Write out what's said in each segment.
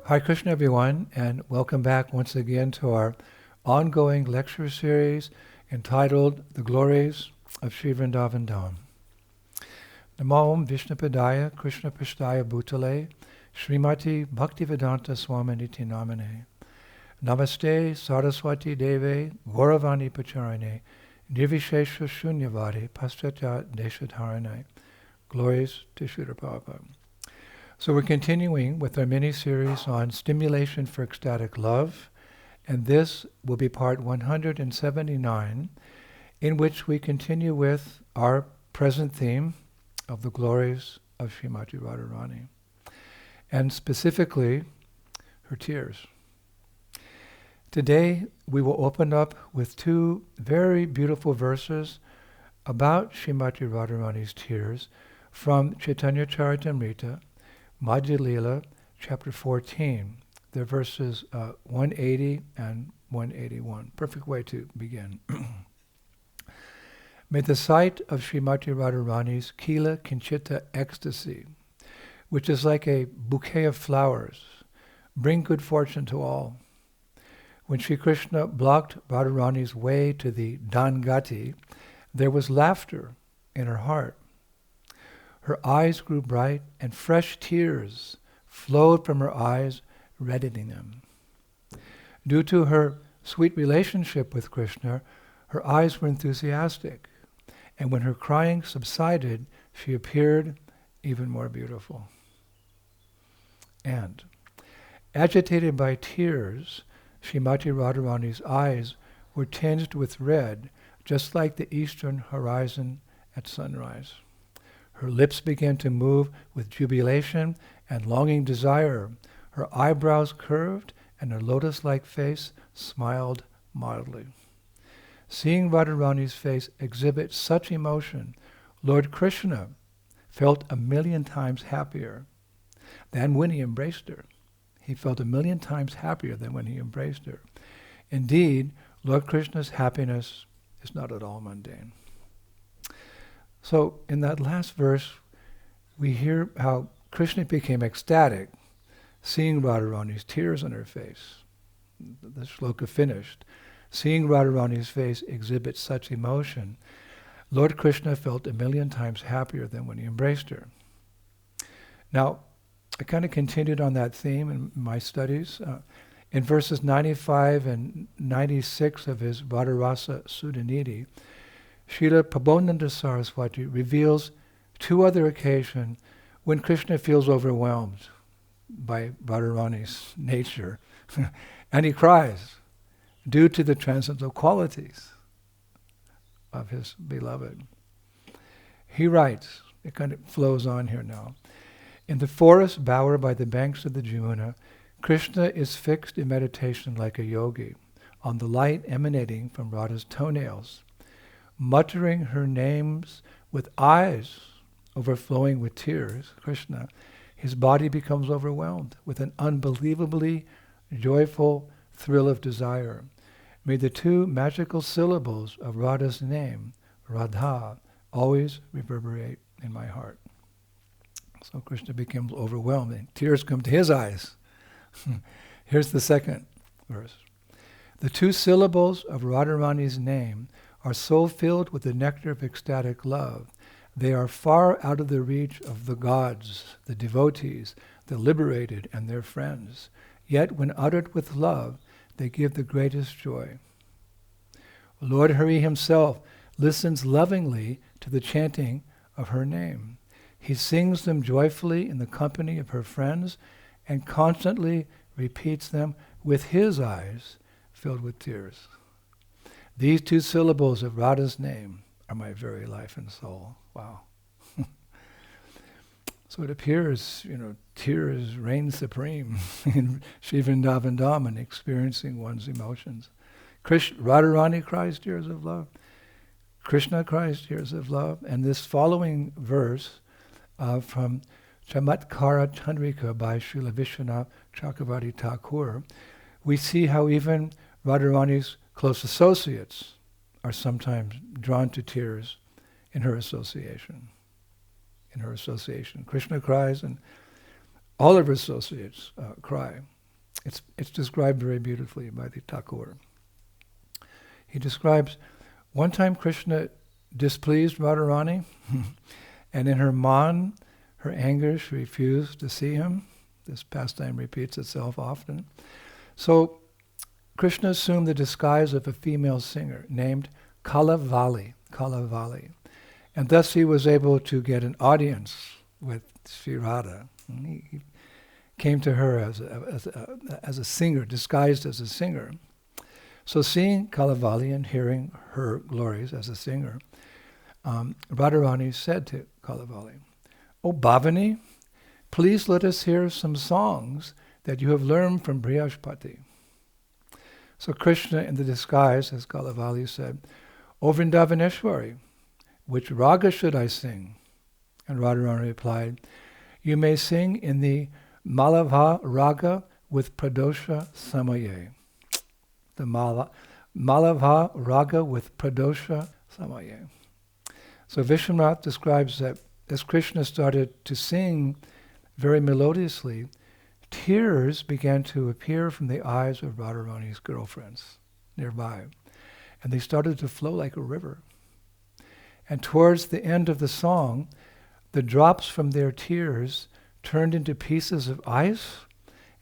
Hare Krishna, everyone, and welcome back once again to our ongoing lecture series entitled The Glories of Sri Vrindavan Dham. Namo Om Vishnupadaya Krishna Pashtaya Bhutale Srimati Bhaktivedanta Swami Niti Namane Namaste Saraswati Deve Gauravani Pacharane Nirvishesha Shunyavadi Paschatya Deshadharane. Glories to Srila Prabhupada. So we're continuing with our mini-series on Stimulation for Ecstatic Love, and this will be part 179, in which we continue with our present theme of the glories of Srimati Radharani, and specifically her tears. Today we will open up with two very beautiful verses about Srimati Radharani's tears from Chaitanya Charitamrita, Madhya Lila, chapter 14. They're verses 180 and 181. Perfect way to begin. May the sight of Srimati Radharani's Kila Kinchita ecstasy, which is like a bouquet of flowers, bring good fortune to all. When Sri Krishna blocked Radharani's way to the Dangati, there was laughter in her heart. Her eyes grew bright, and fresh tears flowed from her eyes, reddening them. Due to her sweet relationship with Krishna, her eyes were enthusiastic, and when her crying subsided, she appeared even more beautiful. And, agitated by tears, Srimati Radharani's eyes were tinged with red, just like the eastern horizon at sunrise. Her lips began to move with jubilation and longing desire. Her eyebrows curved, and her lotus-like face smiled mildly. Seeing Radharani's face exhibit such emotion, Lord Krishna felt 1,000,000 times happier than when he embraced her. He felt 1,000,000 times happier than when he embraced her. Indeed, Lord Krishna's happiness is not at all mundane. So in that last verse, we hear how Krishna became ecstatic, seeing Radharani's tears on her face. The shloka finished. Seeing Radharani's face exhibit such emotion, Lord Krishna felt 1,000,000 times happier than when he embraced her. Now, I kind of continued on that theme in my studies. In verses 95 and 96 of his Radharasa Sudhanidhi, Srila Prabodhananda Saraswati reveals two other occasions when Krishna feels overwhelmed by Radharani's nature, and he cries due to the transcendental qualities of his beloved. He writes, it kind of flows on here now, in the forest bower by the banks of the Jumuna, Krishna is fixed in meditation like a yogi on the light emanating from Radha's toenails. Muttering her names with eyes overflowing with tears, Krishna, his body becomes overwhelmed with an unbelievably joyful thrill of desire. May the two magical syllables of Radha's name, Radha, always reverberate in my heart. So Krishna becomes overwhelmed and tears come to his eyes. Here's the second verse. The two syllables of Radharani's name are so filled with the nectar of ecstatic love, they are far out of the reach of the gods, the devotees, the liberated, and their friends. Yet when uttered with love, they give the greatest joy. Lord Hari himself listens lovingly to the chanting of her name. He sings them joyfully in the company of her friends and constantly repeats them with his eyes filled with tears. These two syllables of Radha's name are my very life and soul. Wow. So it appears, tears reign supreme in Sri Vrindavan Dham and experiencing one's emotions. Radharani cries tears of love. Krishna cries tears of love. And this following verse from Chamatkara Chandrika by Srila Vishwanath Chakravarti Thakur, we see how even Radharani's close associates are sometimes drawn to tears in her association. Krishna cries and all of her associates cry It's described very beautifully by the Thakur. He describes, one time Krishna displeased Radharani, and in her anger, she refused to see him. This pastime repeats itself often. So Krishna assumed the disguise of a female singer named Kalavali, and thus he was able to get an audience with Sri Radha. He came to her as a singer, disguised as a singer. So seeing Kalavali and hearing her glories as a singer, Radharani said to Kalavali, "O Bhavani, please let us hear some songs that you have learned from Brihaspati." So Krishna, in the disguise, as Kalavali said, "O Vrindavaneshwari, which raga should I sing?" And Radharani replied, "You may sing in the Malavha raga with Pradosha Samaye." The Malavha raga with Pradosha Samaye. So Vishwanath describes that as Krishna started to sing very melodiously, tears began to appear from the eyes of Radharani's girlfriends nearby. And they started to flow like a river. And towards the end of the song, the drops from their tears turned into pieces of ice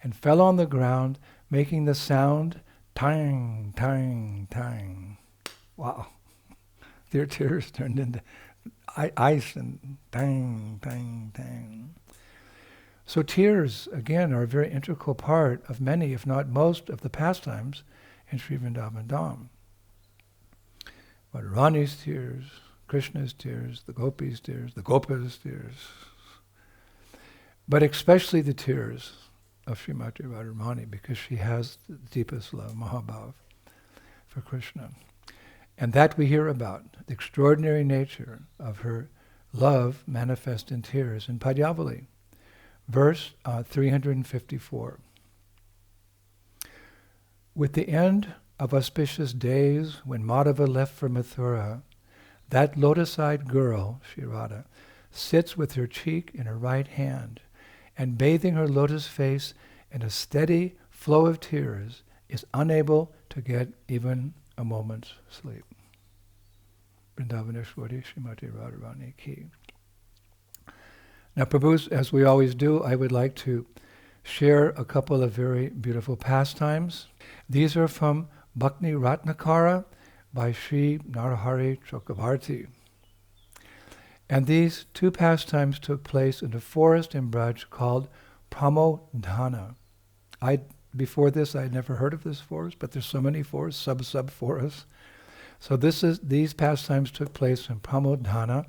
and fell on the ground, making the sound tang, tang, tang. Wow. Their tears turned into ice and tang, tang, tang. So tears, again, are a very integral part of many, if not most, of the pastimes in Sri Vrindavan Dham. Radharani's tears, Krishna's tears, the gopis' tears, the gopas' tears, but especially the tears of Srimati Radharani, because she has the deepest love, Mahabhav, for Krishna. And that we hear about, the extraordinary nature of her love manifest in tears in Padyavali. Verse 354. With the end of auspicious days, when Madhava left for Mathura, that lotus-eyed girl, Sri Radha, sits with her cheek in her right hand, and bathing her lotus face in a steady flow of tears, is unable to get even a moment's sleep. Vrindavaneshwari Srimati Radharani Ki. Now, Prabhu, as we always do, I would like to share a couple of very beautiful pastimes. These are from Bhakti Ratnakara by Sri Narahari Chakravarti. And these two pastimes took place in a forest in Braj called Pramodhana. Before this, I had never heard of this forest, but there's so many forests, sub-forests. So these pastimes took place in Pramodhana.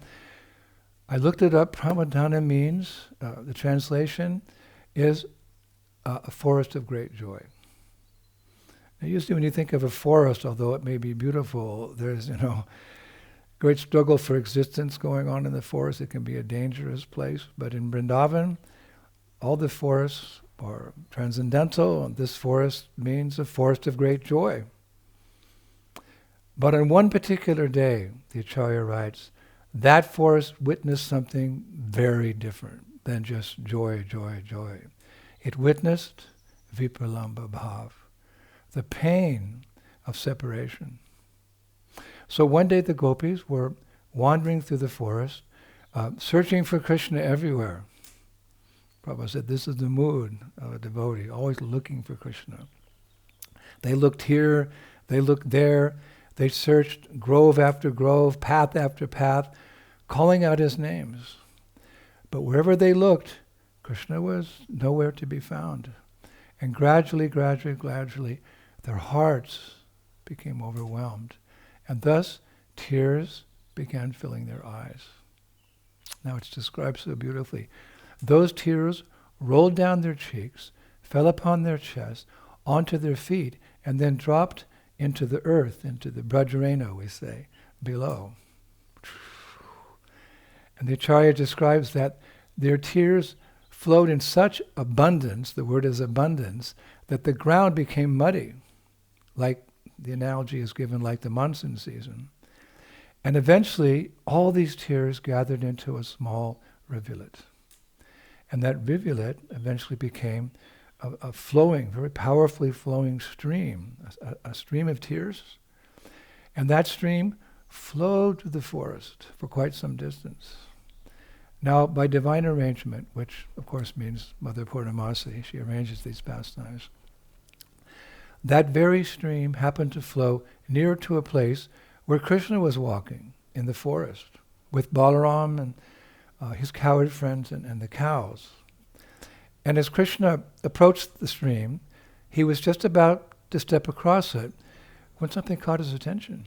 I looked it up. Pramodhana means, the translation is a forest of great joy. Now, usually when you think of a forest, although it may be beautiful, there's, great struggle for existence going on in the forest. It can be a dangerous place. But in Vrindavan, all the forests are transcendental, and this forest means a forest of great joy. But on one particular day, the Acharya writes, that forest witnessed something very different than just joy, joy, joy. It witnessed vipralamba bhav, the pain of separation. So one day the gopis were wandering through the forest, searching for Krishna everywhere. Prabhupada said this is the mood of a devotee, always looking for Krishna. They looked here, they looked there, they searched grove after grove, path after path, calling out his names. But wherever they looked, Krishna was nowhere to be found. And gradually, their hearts became overwhelmed. And thus, tears began filling their eyes. Now it's described so beautifully. Those tears rolled down their cheeks, fell upon their chest, onto their feet, and then dropped into the earth, into the Brajrena, we say, below. And the Acharya describes that their tears flowed in such abundance, the word is abundance, that the ground became muddy, like the analogy is given like the monsoon season. And eventually, all these tears gathered into a small rivulet. And that rivulet eventually became a flowing, very powerfully flowing stream, a stream of tears. And that stream flowed through the forest for quite some distance. Now, by divine arrangement, which of course means Mother Purnamasi, she arranges these pastimes, that very stream happened to flow near to a place where Krishna was walking in the forest with Balaram and his cowherd friends and the cows. And as Krishna approached the stream, he was just about to step across it when something caught his attention.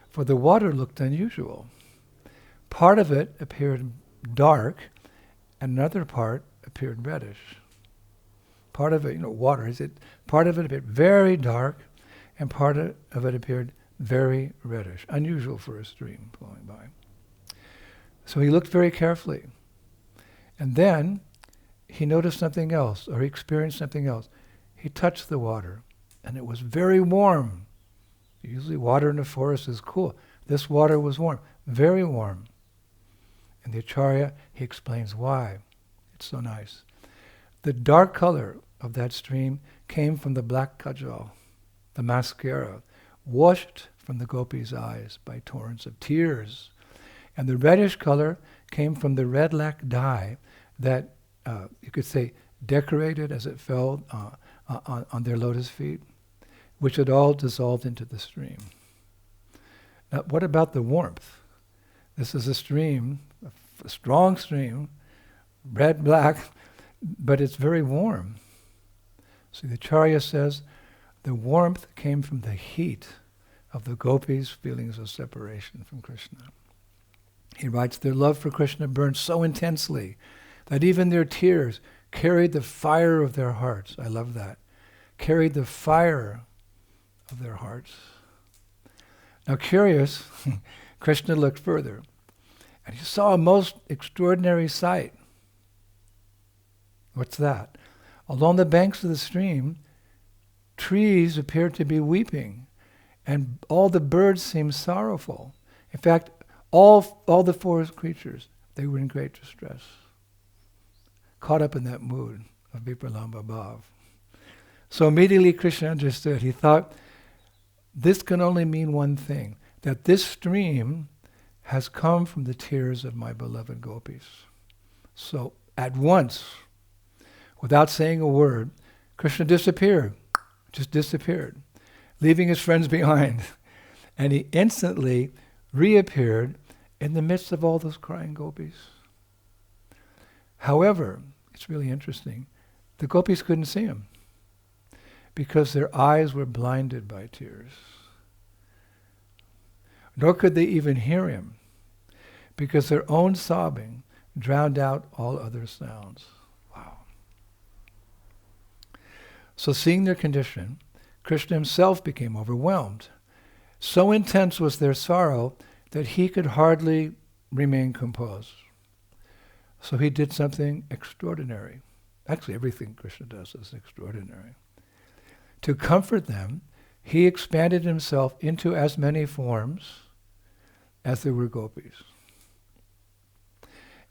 For the water looked unusual. Part of it appeared dark, and another part appeared reddish. Part of it, water, part of it appeared very dark, and part of it appeared very reddish. Unusual for a stream flowing by. So he looked very carefully. And then he noticed something else, or he experienced something else. He touched the water, and it was very warm. Usually water in the forest is cool. This water was warm, very warm. And the Acharya, he explains why. It's so nice. The dark color of that stream came from the black kajal, the mascara, washed from the gopis' eyes by torrents of tears. And the reddish color came from the red lac dye that, you could say, decorated as it fell on their lotus feet, which had all dissolved into the stream. Now, what about the warmth? This is a stream, a strong stream, red, black, but it's very warm. So the Acharya says the warmth came from the heat of the gopis' feelings of separation from Krishna. He writes, their love for Krishna burned so intensely that even their tears carried the fire of their hearts. I love that. Carried the fire of their hearts. Now curious, Krishna looked further, and he saw a most extraordinary sight. What's that? Along the banks of the stream, trees appeared to be weeping, and all the birds seemed sorrowful. In fact, all the forest creatures, they were in great distress, caught up in that mood of Vipralamba Bhav. So immediately Krishna understood. He thought, this can only mean one thing, that this stream has come from the tears of my beloved gopis. So at once, without saying a word, Krishna disappeared, just disappeared, leaving his friends behind. And he instantly reappeared in the midst of all those crying gopis. However, it's really interesting, the gopis couldn't see him because their eyes were blinded by tears. Nor could they even hear him because their own sobbing drowned out all other sounds. Wow. So seeing their condition, Krishna himself became overwhelmed. So intense was their sorrow that he could hardly remain composed. So he did something extraordinary. Actually, everything Krishna does is extraordinary. To comfort them, he expanded himself into as many forms as there were gopis.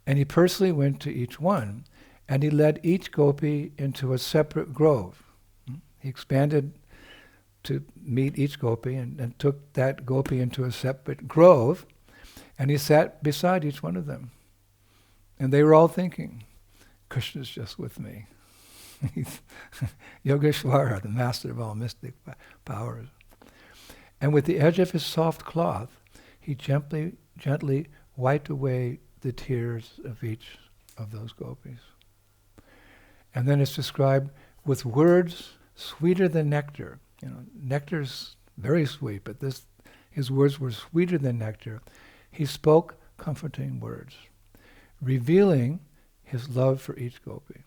And he personally went to each one, and he led each gopi into a separate grove. He expanded to meet each gopi and took that gopi into a separate grove, and he sat beside each one of them. And they were all thinking, Krishna's just with me. He's Yogeshwara, the master of all mystic powers. And with the edge of his soft cloth, he gently wiped away the tears of each of those gopis. And then it's described with words sweeter than nectar. Nectar's very sweet, but his words were sweeter than nectar. He spoke comforting words, revealing his love for each gopi.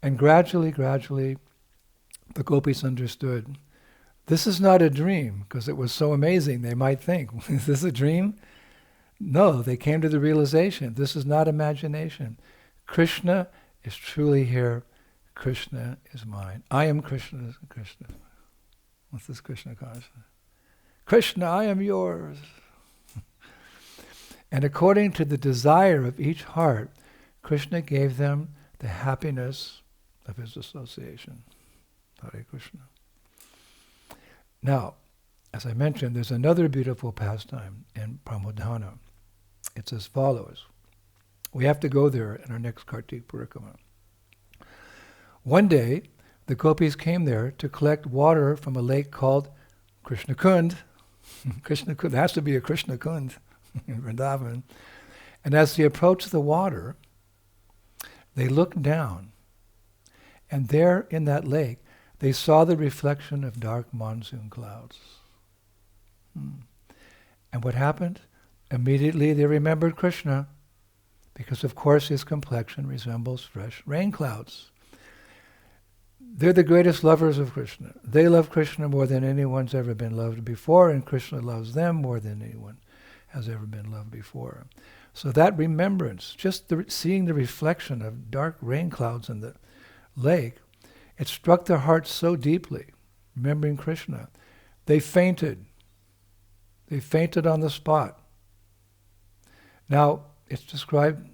And gradually, the gopis understood, this is not a dream, because it was so amazing. They might think, is this a dream? No, they came to the realization, this is not imagination. Krishna is truly here. Krishna is mine. I am Krishna's. Krishna. What's this Krishna consciousness? Krishna, I am yours. And according to the desire of each heart, Krishna gave them the happiness of his association. Hare Krishna. Now, as I mentioned, there's another beautiful pastime in Pramodhana. It's as follows. We have to go there in our next Kartik Parikrama. One day, the gopis came there to collect water from a lake called Krishna Kund. Krishna Kund, there has to be a Krishna Kund in Vrindavan. And as they approached the water, they looked down, and there in that lake, they saw the reflection of dark monsoon clouds. And what happened? Immediately they remembered Krishna, because of course his complexion resembles fresh rain clouds. They're the greatest lovers of Krishna. They love Krishna more than anyone's ever been loved before, and Krishna loves them more than anyone has ever been loved before. So that remembrance, just seeing the reflection of dark rain clouds in the lake, it struck their hearts so deeply, remembering Krishna. They fainted. They fainted on the spot. Now, it's described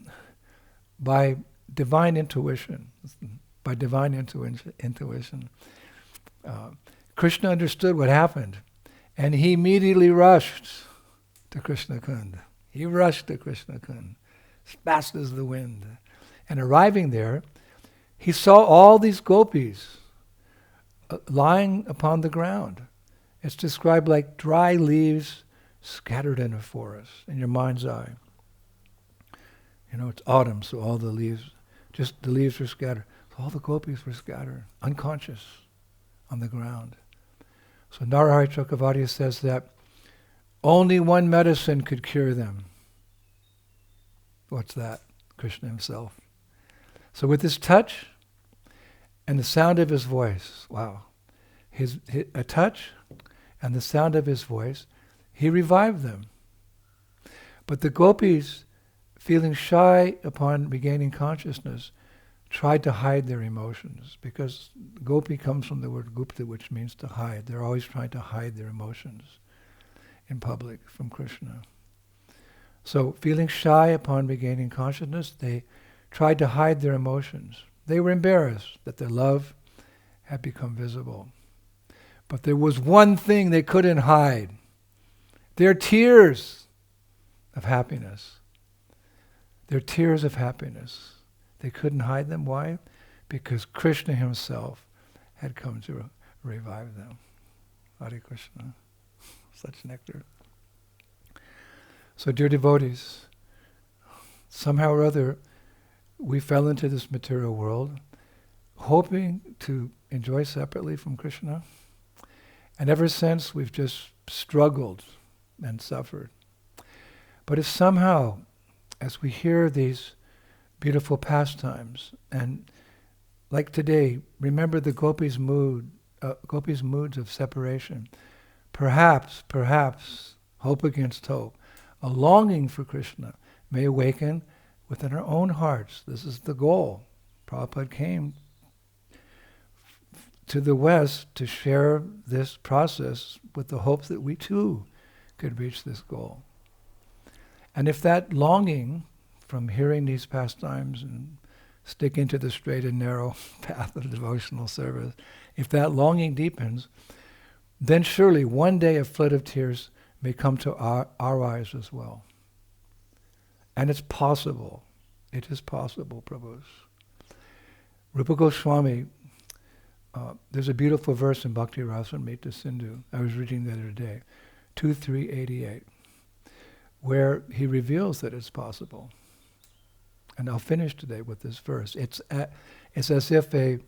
by divine intuition. By divine intuition. Krishna understood what happened, and he immediately rushed to Krishna Kund. He rushed to Krishna Kund as fast as the wind. And arriving there, he saw all these gopis lying upon the ground. It's described like dry leaves scattered in a forest, in your mind's eye. You know, it's autumn, so all the leaves were scattered. So all the gopis were scattered, unconscious, on the ground. So Narahari Chakravarti says that only one medicine could cure them. What's that? Krishna himself. So with his touch and the sound of his voice, wow, a touch and the sound of his voice, he revived them. But the gopis, feeling shy upon regaining consciousness, tried to hide their emotions, because gopi comes from the word gupta, which means to hide. They're always trying to hide their emotions in public from Krishna. So feeling shy upon regaining consciousness, they tried to hide their emotions. They were embarrassed that their love had become visible. But there was one thing they couldn't hide: their tears of happiness. Their tears of happiness. They couldn't hide them. Why? Because Krishna himself had come to revive them. Hare Krishna. Such nectar. So dear devotees, somehow or other, we fell into this material world hoping to enjoy separately from Krishna. And ever since, we've just struggled and suffered. But if somehow, as we hear these beautiful pastimes, and like today, remember the gopis' moods of separation, perhaps, hope against hope, a longing for Krishna may awaken within our own hearts. This is the goal. Prabhupada came to the West to share this process with the hopes that we too could reach this goal. And if that longing from hearing these pastimes and sticking to the straight and narrow path of devotional service, if that longing deepens, then surely one day a flood of tears may come to our eyes as well. And it's possible. It is possible, Prabhus. Rupa Goswami, there's a beautiful verse in Bhakti Rasamrita Sindhu. I was reading the other day, 2.388, where he reveals that it's possible. And I'll finish today with this verse. It's as if a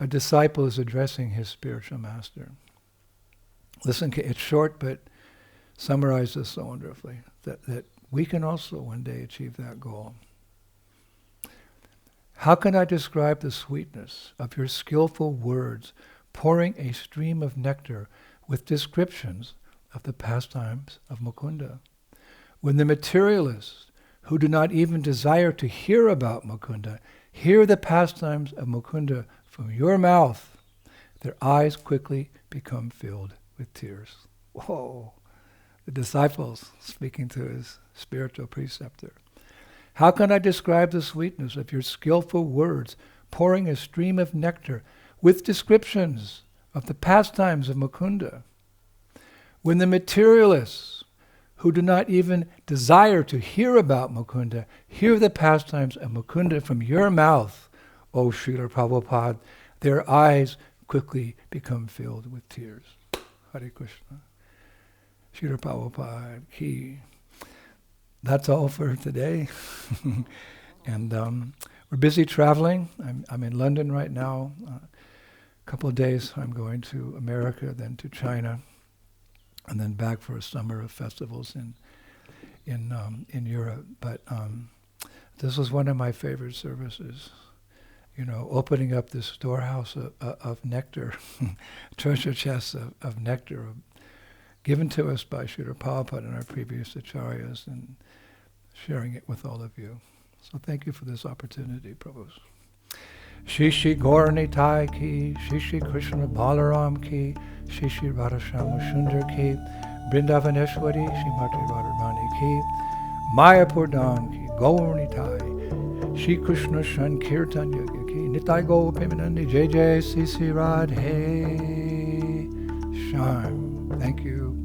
disciple is addressing his spiritual master. Listen, it's short, but summarizes so wonderfully that we can also one day achieve that goal. How can I describe the sweetness of your skillful words, pouring a stream of nectar with descriptions of the pastimes of Mukunda? When the materialists, who do not even desire to hear about Mukunda, hear the pastimes of Mukunda from your mouth, their eyes quickly become filled with tears. Whoa! The disciples speaking to his spiritual preceptor. How can I describe the sweetness of your skillful words, pouring a stream of nectar with descriptions of the pastimes of Mukunda? When the materialists, who do not even desire to hear about Mukunda, hear the pastimes of Mukunda from your mouth, O Srila Prabhupada, their eyes quickly become filled with tears. Hare Krishna. Srila Prabhupada ki. That's all for today. And we're busy traveling. I'm in London right now. A couple of days I'm going to America, then to China, and then back for a summer of festivals in Europe. But this was one of my favorite services. You know, opening up this storehouse of nectar, treasure chests of nectar given to us by Srila Prabhupada and our previous acharyas, and sharing it with all of you. So thank you for this opportunity, Prabhus. Shri Shri Gauranitai ki, Shri Shri Krishna Balaram ki, Shri Shri Radha Sundar ki, Brindavaneshwari, Shri Mati Radharani ki, Mayapur Dham ki, Gauranitai, Shri Krishna Sankirtanya ki, Nitai Gaur Premanandi, Jai Jai Sri Sri Radhe Shyam. Thank you.